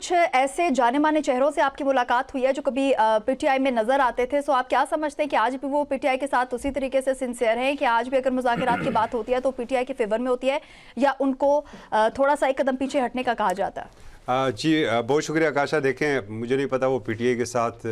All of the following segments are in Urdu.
کچھ ایسے جانے مانے چہروں سے آپ کی ملاقات ہوئی ہے جو کبھی پی ٹی آئی میں نظر آتے تھے، سو آپ کیا سمجھتے ہیں کہ آج بھی وہ پی ٹی آئی کے ساتھ اسی طریقے سے سنسیئر ہیں کہ آج بھی اگر مذاکرات کی بات ہوتی ہے تو پی ٹی آئی کے فیور میں ہوتی ہے، یا ان کو تھوڑا سا ایک قدم پیچھے ہٹنے کا کہا جاتا ہے؟ جی بہت شکریہ آکاشا. دیکھیں مجھے نہیں پتا وہ پی ٹی آئی کے ساتھ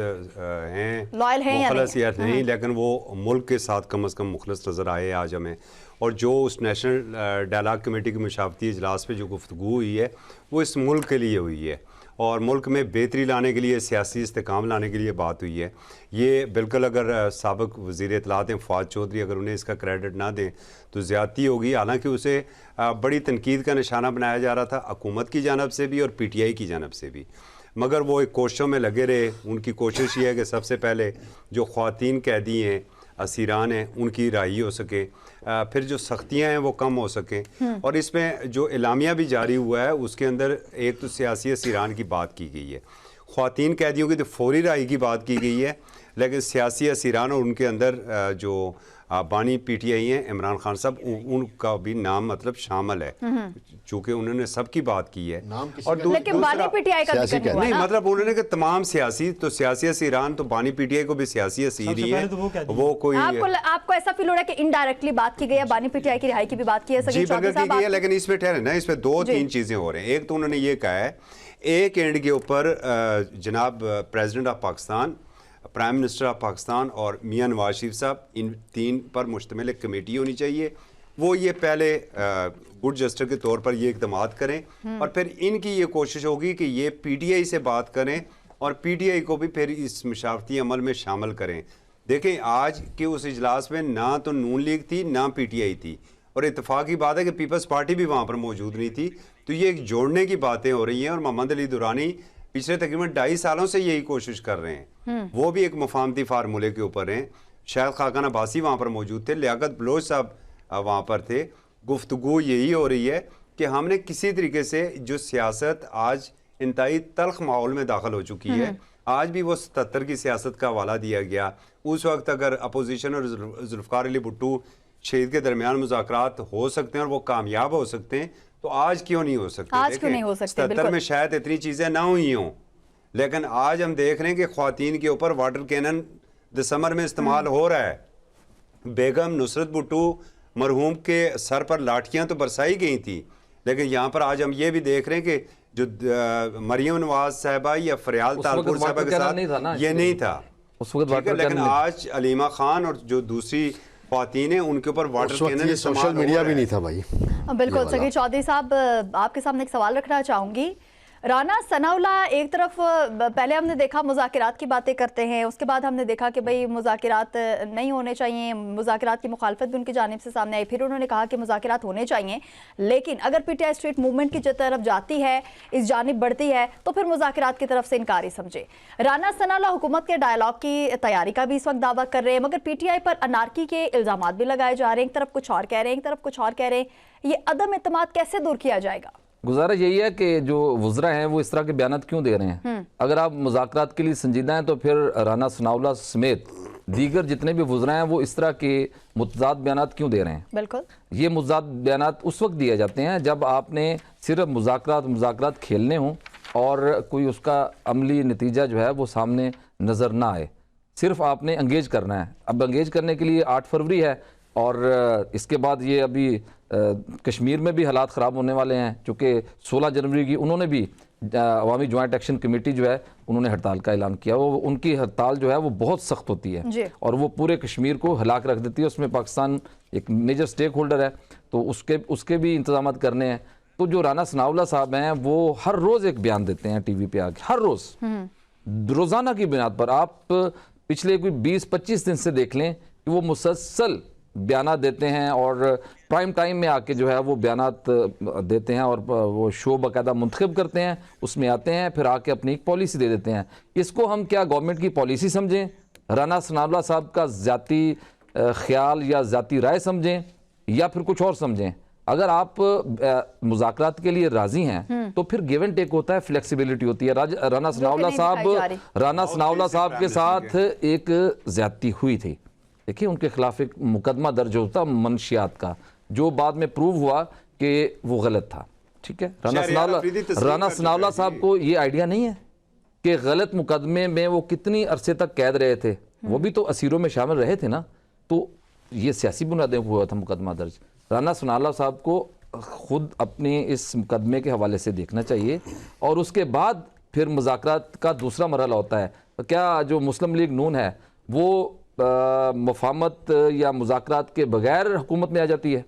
ہیں مخلص یا نہیں، لیکن وہ ملک کے ساتھ کم از کم مخلص نظر آئے آج ہمیں. اور جو اس نیشنل ڈائلاگ کمیٹی کے مشاورتی اجلاس پہ جو گفتگو ہوئی ہے وہ اس ملک کے لیے ہوئی ہے اور ملک میں بہتری لانے کے لیے، سیاسی استحکام لانے کے لیے بات ہوئی ہے. یہ بالکل اگر سابق وزیر اطلاعات ہیں فواد چودھری اگر انہیں اس کا کریڈٹ نہ دیں تو زیادتی ہوگی، حالانکہ اسے بڑی تنقید کا نشانہ بنایا جا رہا تھا حکومت کی جانب سے بھی اور پی ٹی آئی کی جانب سے بھی. مگر وہ ایک کوششوں میں لگے رہے. ان کی کوشش یہ ہے کہ سب سے پہلے جو خواتین قیدی ہیں، اسیران ہیں، ان کی رہائی ہو سکے، پھر جو سختیاں ہیں وہ کم ہو سکیں. اور اس میں جو اعلامیہ بھی جاری ہوا ہے اس کے اندر ایک تو سیاسی اسیران کی بات کی گئی ہے، خواتین قیدیوں کی تو فوری رہائی کی بات کی گئی ہے، لیکن سیاسی اسیران اور ان کے اندر جو بانی پی ٹی آئی ہیں عمران خان صاحب، ان کا بھی نام مطلب شامل ہے چونکہ انہوں نے سب کی بات کی ہے. اور لیکن بانی پی ٹی آئی کا ذکر نہیں، مطلب انہوں نے کہ تمام سیاسی تو سیاسی اسیران تو بانی پی ٹی آئی کو بھی سیاسی اسیر ہی ہیں. وہ کوئی آپ کو ایسا فیل ہو رہا ہے کہ انڈائریکٹلی بات کی گئی ہے، بانی پی ٹی آئی کی رہائی کی بھی بات کی ہے؟ جی بالکل کی گئی ہے، لیکن اس میں ٹھہرے نا، اس میں دو تین چیزیں ہو رہے ہیں. ایک تو انہوں نے یہ کہا ہے ایک اینڈ کے اوپر جناب president of Pakistan, prime minister of Pakistan اور میاں نواز شریف صاحب، ان تین پر مشتمل ایک کمیٹی ہونی چاہیے. وہ یہ پہلے گڈ جسٹر کے طور پر یہ اقدامات کریں اور پھر ان کی یہ کوشش ہوگی کہ یہ پی ٹی آئی سے بات کریں اور پی ٹی آئی کو بھی پھر اس مشاورتی عمل میں شامل کریں. دیکھیں آج کے اس اجلاس میں نہ تو نون لیگ تھی نہ پی ٹی آئی تھی، اور اتفاق کی بات ہے کہ پیپلز پارٹی بھی وہاں پر موجود نہیں تھی. تو یہ ایک جوڑنے کی باتیں ہو رہی ہیں اور محمد علی دورانی پچھلے تقریباً 2.5 سالوں سے یہی کوشش کر رہے ہیں. وہ بھی ایک مفاہمتی فارمولے کے اوپر ہیں. شاید خاقان عباسی وہاں پر موجود تھے، لیاقت بلوچ صاحب وہاں پر تھے. گفتگو یہی ہو رہی ہے کہ ہم نے کسی طریقے سے جو سیاست آج انتہائی تلخ ماحول میں داخل ہو چکی ہے، آج بھی وہ 77 کی سیاست کا حوالہ دیا گیا. اس وقت اگر اپوزیشن اور ذوالفقار علی بھٹو شہید کے درمیان مذاکرات ہو سکتے ہیں اور وہ کامیاب ہو سکتے ہیں تو آج کیوں نہیں ہو سکتے؟ آج کیوں نہیں ہو سکتے؟ 77 میں شاید اتنی چیزیں نہ ہوئی ہوں، لیکن آج ہم دیکھ رہے ہیں کہ خواتین کے اوپر واٹر کینن دسمبر میں استعمال ہو رہا ہے. بیگم نصرت بھٹو مرحوم کے سر پر لاٹھیاں تو برسائی گئی تھیں، لیکن یہاں پر آج ہم یہ بھی دیکھ رہے ہیں کہ جو مریم نواز صاحبہ یا فریال تالپور صاحبہ کے ساتھ یہ نہیں تھا، لیکن آج علیمہ خان اور جو دوسری خواتین ہیں ان کے اوپر واٹر کینن سوشل میڈیا بھی نہیں تھا بھائی. بالکل. سگیر چودھری صاحب آپ کے سامنے ایک سوال رکھنا چاہوں گی. رانا ثناءاللہ ایک طرف پہلے ہم نے دیکھا مذاکرات کی باتیں کرتے ہیں، اس کے بعد ہم نے دیکھا کہ بھئی مذاکرات نہیں ہونے چاہیے، مذاکرات کی مخالفت بھی ان کی جانب سے سامنے آئی. پھر انہوں نے کہا کہ مذاکرات ہونے چاہیے، لیکن اگر P T I street movement کی طرف جاتی ہے، اس جانب بڑھتی ہے تو پھر مذاکرات کی طرف سے انکار ہی سمجھے. رانا ثناءاللہ حکومت کے ڈائلاگ کی تیاری کا بھی اس وقت دعویٰ کر رہے ہیں، مگر پی ٹی آئی پر انارکی کے الزامات بھی لگائے جا رہے ہیں. ایک طرف کچھ اور کہہ رہے ہیں، ایک طرف کچھ اور کہہ رہے ہیں. یہ عدم اعتماد کیسے دور کیا جائے گا؟ گزارا یہی ہے کہ جو وزراء ہیں وہ اس طرح کے بیانات کیوں دے رہے ہیں؟ اگر آپ مذاکرات کے لیے سنجیدہ ہیں تو پھر رانا ثناءاللہ سمیت دیگر جتنے بھی وزراء ہیں وہ اس طرح کے متضاد بیانات کیوں دے رہے ہیں؟ بالکل. یہ متضاد بیانات اس وقت دیے جاتے ہیں جب آپ نے صرف مذاکرات کھیلنے ہوں اور کوئی اس کا عملی نتیجہ جو ہے وہ سامنے نظر نہ آئے. صرف آپ نے انگیج کرنا ہے. اب انگیج کرنے کے لیے 8 فروری ہے اور اس کے بعد یہ ابھی کشمیر میں بھی حالات خراب ہونے والے ہیں، چونکہ 16 جنوری کی انہوں نے بھی عوامی جوائنٹ ایکشن کمیٹی جو ہے انہوں نے ہڑتال کا اعلان کیا. وہ ان کی ہڑتال جو ہے وہ بہت سخت ہوتی ہے اور وہ پورے کشمیر کو ہلاک رکھ دیتی ہے. اس میں پاکستان ایک میجر سٹیک ہولڈر ہے تو اس کے بھی انتظامات کرنے ہیں. تو جو رانا ثناءاللہ صاحب ہیں وہ ہر روز ایک بیان دیتے ہیں ٹی وی پہ آ کے، ہر روز روزانہ کی بنیاد پر. آپ پچھلے کوئی 20-25 دن سے دیکھ لیں کہ وہ مسلسل بیانات دیتے ہیں اور پرائم ٹائم میں آ کے جو ہے وہ بیانات دیتے ہیں اور وہ شو باقاعدہ منتخب کرتے ہیں، اس میں آتے ہیں، پھر آ کے اپنی ایک پالیسی دے دیتے ہیں. اس کو ہم کیا گورنمنٹ کی پالیسی سمجھیں، رانا ثناءاللہ صاحب کا ذاتی خیال یا ذاتی رائے سمجھیں یا پھر کچھ اور سمجھیں؟ اگر آپ مذاکرات کے لیے راضی ہیں تو پھر گیو اینڈ ٹیک ہوتا ہے، فلیکسیبلٹی ہوتی ہے. رانا ثناءاللہ صاحب کے ساتھ ایک زیادتی ہوئی تھی، دیکھیں ان کے خلاف ایک مقدمہ درج ہوتا منشیات کا، جو بعد میں پروو ہوا کہ وہ غلط تھا. ٹھیک ہے. شہریار رانا ثناءاللہ صاحب کو یہ آئیڈیا نہیں ہے کہ غلط مقدمے میں وہ کتنی عرصے تک قید رہے تھے, وہ بھی تو اسیروں میں شامل رہے تھے نا, تو یہ سیاسی بنیادیں ہوا تھا مقدمہ درج. رانا ثناءاللہ صاحب کو خود اپنے اس مقدمے کے حوالے سے دیکھنا چاہیے, اور اس کے بعد پھر مذاکرات کا دوسرا مرحلہ ہوتا ہے. کیا جو مسلم لیگ نون ہے وہ مفاہمت یا مذاکرات کے بغیر حکومت میں آ جاتی ہے؟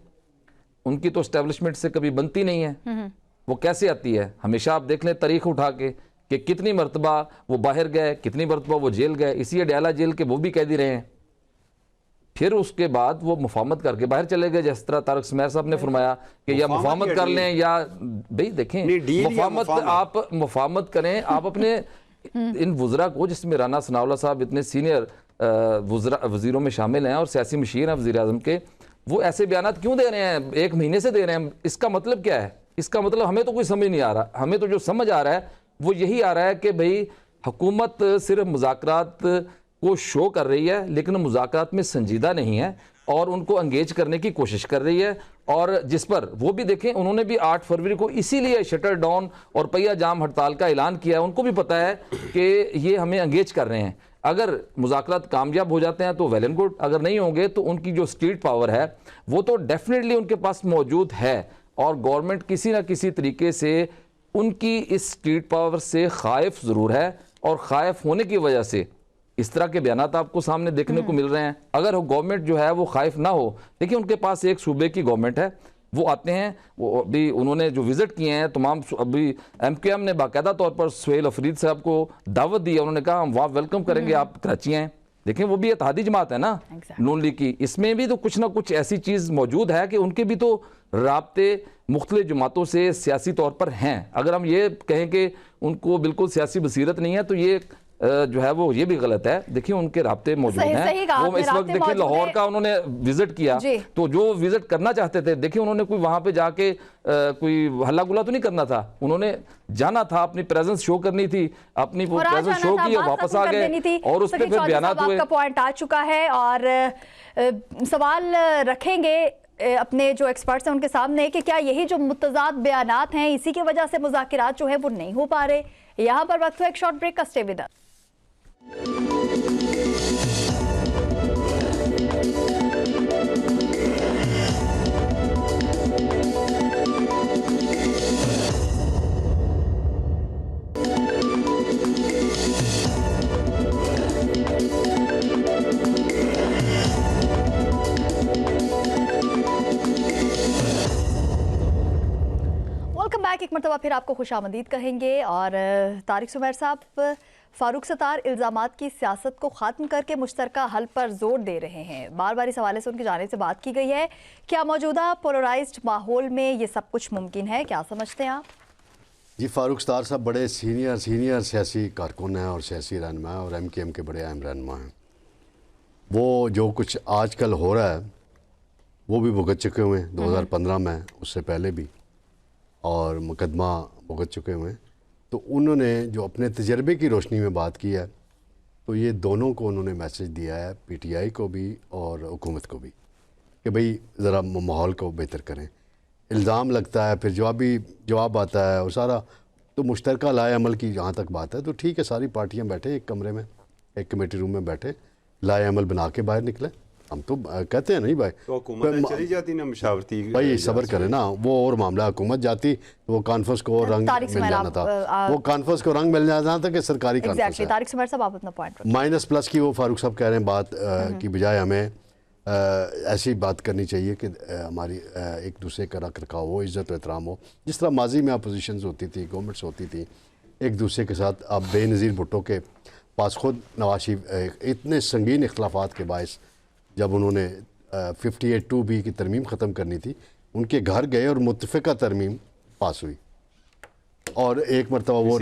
ان کی تو اسٹیبلشمنٹ سے کبھی بنتی نہیں ہے. وہ کیسے آتی ہے؟ ہمیشہ آپ دیکھ لیں تاریخ اٹھا کے کہ کتنی مرتبہ وہ باہر گئے, کتنی مرتبہ وہ جیل گئے. اسی اڈیالہ جیل کے وہ بھی قیدی رہے ہیں. پھر اس کے بعد وہ مفاہمت کر کے باہر چلے گئے, جس طرح طارق سمیر صاحب نے فرمایا کہ یا مفاہمت کر لیں یا بھئی دیکھیں آپ مفاہمت کریں. آپ اپنے ان وزراء کو, جس میں رانا ثناءاللہ صاحب اتنے سینئر وزیروں میں شامل ہیں اور سیاسی مشیر ہیں وزیر اعظم کے, وہ ایسے بیانات کیوں دے رہے ہیں؟ 1 مہینے سے دے رہے ہیں. اس کا مطلب کیا ہے؟ اس کا مطلب ہمیں تو کوئی سمجھ نہیں آ رہا. ہمیں تو جو سمجھ آ رہا ہے وہ یہی آ رہا ہے کہ بھئی حکومت صرف مذاکرات کو شو کر رہی ہے لیکن مذاکرات میں سنجیدہ نہیں ہے, اور ان کو انگیج کرنے کی کوشش کر رہی ہے. اور جس پر وہ بھی دیکھیں, انہوں نے بھی 8 فروری کو اسی لیے شٹر ڈاؤن اور پہیہ جام ہڑتال کا اعلان کیا ہے. ان کو بھی پتہ ہے کہ یہ ہمیں انگیج کر رہے ہیں. اگر مذاکرات کامیاب ہو جاتے ہیں تو ویل اینڈ گڈ, اگر نہیں ہوں گے تو ان کی جو اسٹریٹ پاور ہے وہ تو ڈیفینیٹلی ان کے پاس موجود ہے, اور گورنمنٹ کسی نہ کسی طریقے سے ان کی اس اسٹریٹ پاور سے خائف ضرور ہے, اور خائف ہونے کی وجہ سے اس طرح کے بیانات آپ کو سامنے دیکھنے کو مل رہے ہیں. اگر گورنمنٹ جو ہے وہ خائف نہ ہو, دیکھیں ان کے پاس ایک صوبے کی گورنمنٹ ہے, وہ آتے ہیں, وہ ابھی انہوں نے جو وزٹ کیے ہیں تمام, ابھی ایم کیو ایم نے باقاعدہ طور پر سہیل افرید صاحب کو دعوت دی ہے. انہوں نے کہا ہم واہ ویلکم کریں گے, آپ کراچی ہیں. دیکھیں وہ بھی اتحادی جماعت ہے نا نون لیگ کی, اس میں بھی تو کچھ نہ کچھ ایسی چیز موجود ہے کہ ان کے بھی تو رابطے مختلف جماعتوں سے سیاسی طور پر ہیں. اگر ہم یہ کہیں کہ ان کو بالکل سیاسی بصیرت نہیں ہے تو یہ جو ہے وہ یہ بھی غلط ہے. دیکھیں ان کے رابطے موجود ہیں. وہ اس وقت دیکھیں لاہور کا انہوں نے وزٹ کیا, تو جو وزٹ کرنا چاہتے تھے, دیکھیں انہوں نے کوئی وہاں پہ جا کے کوئی ہلا گلا تو نہیں کرنا تھا, انہوں نے جانا تھا, اپنی پریزنس شو کرنی تھی, اپنی پریزنس شو کی اور واپس آ گئے, اور اس پہ پھر بیانات ہوئے. آپ کا پوائنٹ آ چکا ہے, اور سوال رکھیں گے اپنے جو ایکسپرٹس ہیں ان کے سامنے کہ کیا یہی جو متضاد بیانات ہیں اسی کی وجہ سے مذاکرات جو ہے وہ نہیں ہو پا رہے. یہاں پر وقت ہے ایک شارٹ بریک کا, stay with us. Welcome back. ایک مرتبہ پھر آپ کو خوش آمدید کہیں گے. اور طارق سمیر صاحب, فاروق ستار الزامات کی سیاست کو ختم کر کے مشترکہ حل پر زور دے رہے ہیں. بار بار اس حوالے سے ان کی جانب سے بات کی گئی ہے. کیا موجودہ پولرائزڈ ماحول میں یہ سب کچھ ممکن ہے؟ کیا سمجھتے ہیں آپ؟ جی, فاروق ستار صاحب بڑے سینئر سیاسی کارکن ہیں اور سیاسی رہنما ہیں, اور ایم کے ایم کے بڑے اہم رہنما ہیں. وہ جو کچھ آج کل ہو رہا ہے وہ بھی بھگت چکے ہوئے ہیں 2015 میں, اس سے پہلے بھی, اور مقدمہ بھگت چکے ہوئے ہیں. تو انہوں نے جو اپنے تجربے کی روشنی میں بات کی ہے, تو یہ دونوں کو انہوں نے میسج دیا ہے, پی ٹی آئی کو بھی اور حکومت کو بھی, کہ بھئی ذرا ماحول کو بہتر کریں. الزام لگتا ہے, پھر جواب آتا ہے, اور سارا تو مشترکہ لائے عمل کی جہاں تک بات ہے تو ٹھیک ہے, ساری پارٹیاں بیٹھے ایک کمرے میں, ایک کمیٹی روم میں بیٹھے, لائے عمل بنا کے باہر نکلے. ہم تو کہتے ہیں نہیں بھائی, تو حکومت چلی جاتی نا مشاورتی, بھائی صبر کرے نا, وہ اور معاملہ. حکومت جاتی وہ کانفرنس کو رنگ مل جانا تھا, وہ کانفرنس کو رنگ مل جانا تھا کہ سرکاری کانفرنس ہے. طارق سمیر صاحب آپ اپنا پوائنٹ رکھیں. مائنس پلس کی وہ فاروق صاحب کہہ رہے ہیں بات کی بجائے ہمیں ایسی بات کرنی چاہیے کہ ہماری ایک دوسرے کا رکھ رکھاؤ ہو, عزت و احترام ہو. جس طرح ماضی میں اپوزیشنز ہوتی تھی, گورنمنٹس ہوتی تھی, ایک دوسرے کے ساتھ. اب بے نظیر بھٹو کے پاس خود نواز شریف اتنے سنگین اختلافات کے باعث جب انہوں نے 58(2)B کی ترمیم ختم کرنی تھی, ان کے گھر گئے اور متفقہ ترمیم پاس ہوئی. اور ایک مرتبہ وہ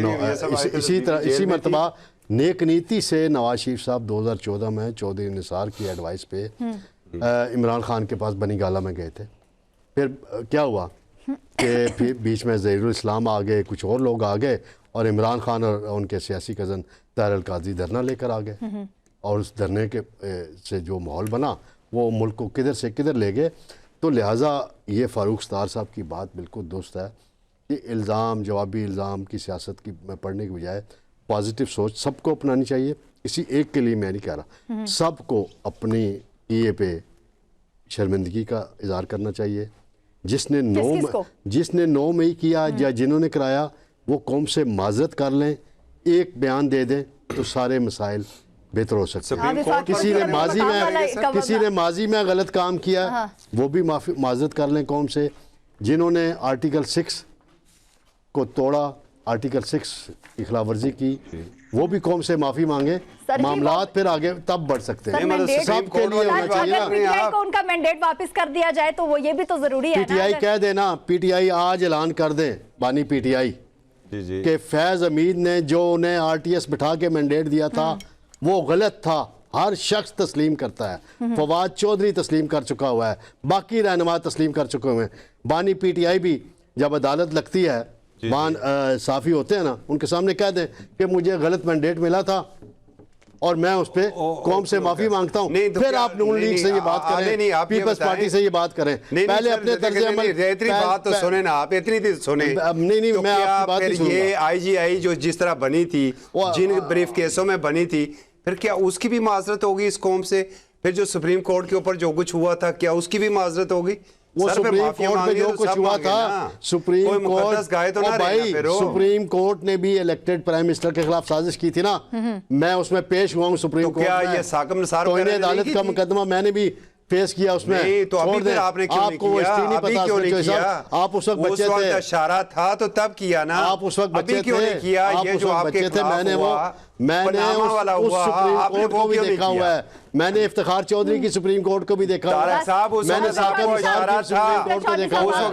اسی مرتبہ نیک نیتی سے نواز شریف صاحب 2014 میں چودھری نثار کی ایڈوائس پہ عمران خان کے پاس بنی گالہ میں گئے تھے. پھر کیا ہوا کہ پھر بیچ میں ظہیر الاسلام آ گئے, کچھ اور لوگ آ گئے, اور عمران خان اور ان کے سیاسی کزن طاہر القادری دھرنا لے کر آ گئے, اور اس دھرنے کے سے جو ماحول بنا وہ ملک کو کدھر سے کدھر لے گئے. تو لہٰذا یہ فاروق ستار صاحب کی بات بالکل درست ہے کہ الزام جوابی الزام کی سیاست کی پڑھنے کی بجائے پازیٹیو سوچ سب کو اپنانی چاہیے. کسی ایک کے لیے میں نہیں کہہ رہا, سب کو اپنی کیے پہ شرمندگی کا اظہار کرنا چاہیے. جس نے نو مئی کیا یا جنہوں نے کرایا وہ قوم سے معذرت کر لیں, ایک بیان دے دیں تو سارے مسائل بہتر ہو سکتے ہیں. کسی نے ماضی میں غلط کام کیا وہ بھی معذرت کر لیں قوم سے. جنہوں نے آرٹیکل 6 کو توڑا, آرٹیکل 6 کی خلاف ورزی کی, وہ بھی قوم سے معافی مانگے. معاملات پھر آگے تب بڑھ سکتے ہیں. سب کے لیے ہونا چاہیے. اگر پی ٹی آئی کو ان کا مینڈیٹ واپس کر دیا جائے تو وہ یہ بھی تو ضروری ہے. پی ٹی آئی کہہ دینا, پی ٹی آئی آج اعلان کر دیں, بانی پی ٹی آئی, کہ فیض حمید نے جو انہیں آر ٹی ایس بٹھا کے مینڈیٹ دیا تھا وہ غلط تھا. ہر شخص تسلیم کرتا ہے. فواد چودھری تسلیم کر چکا ہوا ہے, باقی رہنما تسلیم کر چکے ہوئے ہیں. بانی پی ٹی آئی بھی جب عدالت لگتی ہے, صافی ہوتے ہیں نا, ان کے سامنے کہہ دیں کہ مجھے غلط مینڈیٹ ملا تھا اور میں اس پہ قوم سے معافی مانگتا ہوں. پھر آپ نون لیگ سے یہ بات کریں, پیپلز پارٹی سے یہ بات کریں. پہلے اپنے طرز عمل اتنی بات تو سنیں نا آپ, اتنی تھی سنیں. نہیں میں آپ کی بات نہیں سنوں گا. یہ آئی جی آئی جو جس طرح بنی تھی, جن بریف کیسوں میں بنی تھی, پھر کیا اس کی بھی معذرت ہوگی اس قوم سے؟ پھر جو سپریم کورٹ کے اوپر جو کچھ ہوا تھا کیا اس کی بھی معذرت ہوگی؟ وہ سپریم کورٹ میں جو کچھ ہوا تھا, سپریم کورٹ نے بھی الیکٹڈ پرائم منسٹر کے خلاف سازش کی تھی نا, میں اس میں پیش ہوا ہوں سپریم کورٹ میں. توہین عدالت کا مقدمہ میں نے بھی فیس کیا اس میں. تو ابھی پھر آپ نے کیوں نہیں کیا؟ آپ اس وقت بچے تھے, اشارہ تھا تو تب کیا نا. آپ اس وقت بچے تھے, یہ جو آپ کے میں نے اس سپریم کورٹ کو بھی دیکھا ہوا ہے. میں نے افتخار چودھری کی سپریم کورٹ کو بھی دیکھا ہوا ہے. میں نے سپریم کورٹ کو دیکھا ہوا ہے.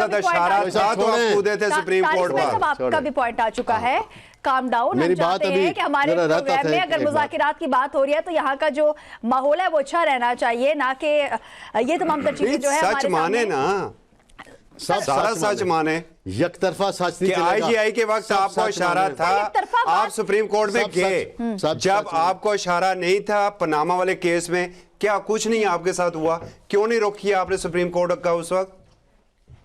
آپ کا بھی پوائنٹ آ چکا ہے. Calm down. ہم چاہتے ہیں کہ ہمارے پروگرام میں اگر مذاکرات کی بات ہو رہی ہے تو یہاں کا جو ماحول ہے وہ اچھا رہنا چاہیے, نہ کہ یہ تمام تر چیزیں جو ہے سچ مانے نا, سارا سچ مانے. یک طرفہ سچ نہیں. آئی جی آئی کے وقت آپ کو اشارہ تھا, آپ سپریم کورٹ میں گئے. جب آپ کو اشارہ نہیں تھا پاناما والے کیس میں, کیا کچھ نہیں آپ کے ساتھ ہوا؟ کیوں نہیں رخ کیا آپ نے سپریم کورٹ کا اس وقت؟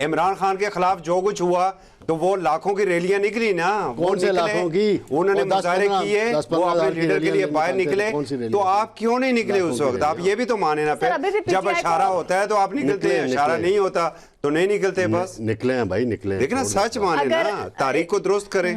عمران خان کے خلاف جو کچھ ہوا تو وہ لاکھوں کی ریلیاں نکلی نا. کون سے لاکھوں کی؟ انہوں نے مظاہرے کیے, وہ اپنے لیڈر کے لیے باہر نکلے. تو آپ کیوں نہیں نکلے اس وقت؟ آپ یہ بھی تو مانے نا. پھر جب اشارہ ہوتا ہے تو آپ نکلتے ہیں, اشارہ نہیں ہوتا تو نہیں نکلتے. بس نکلے ہیں بھائی, نکلے. لیکن سچ مانے نا, تاریخ کو درست کریں.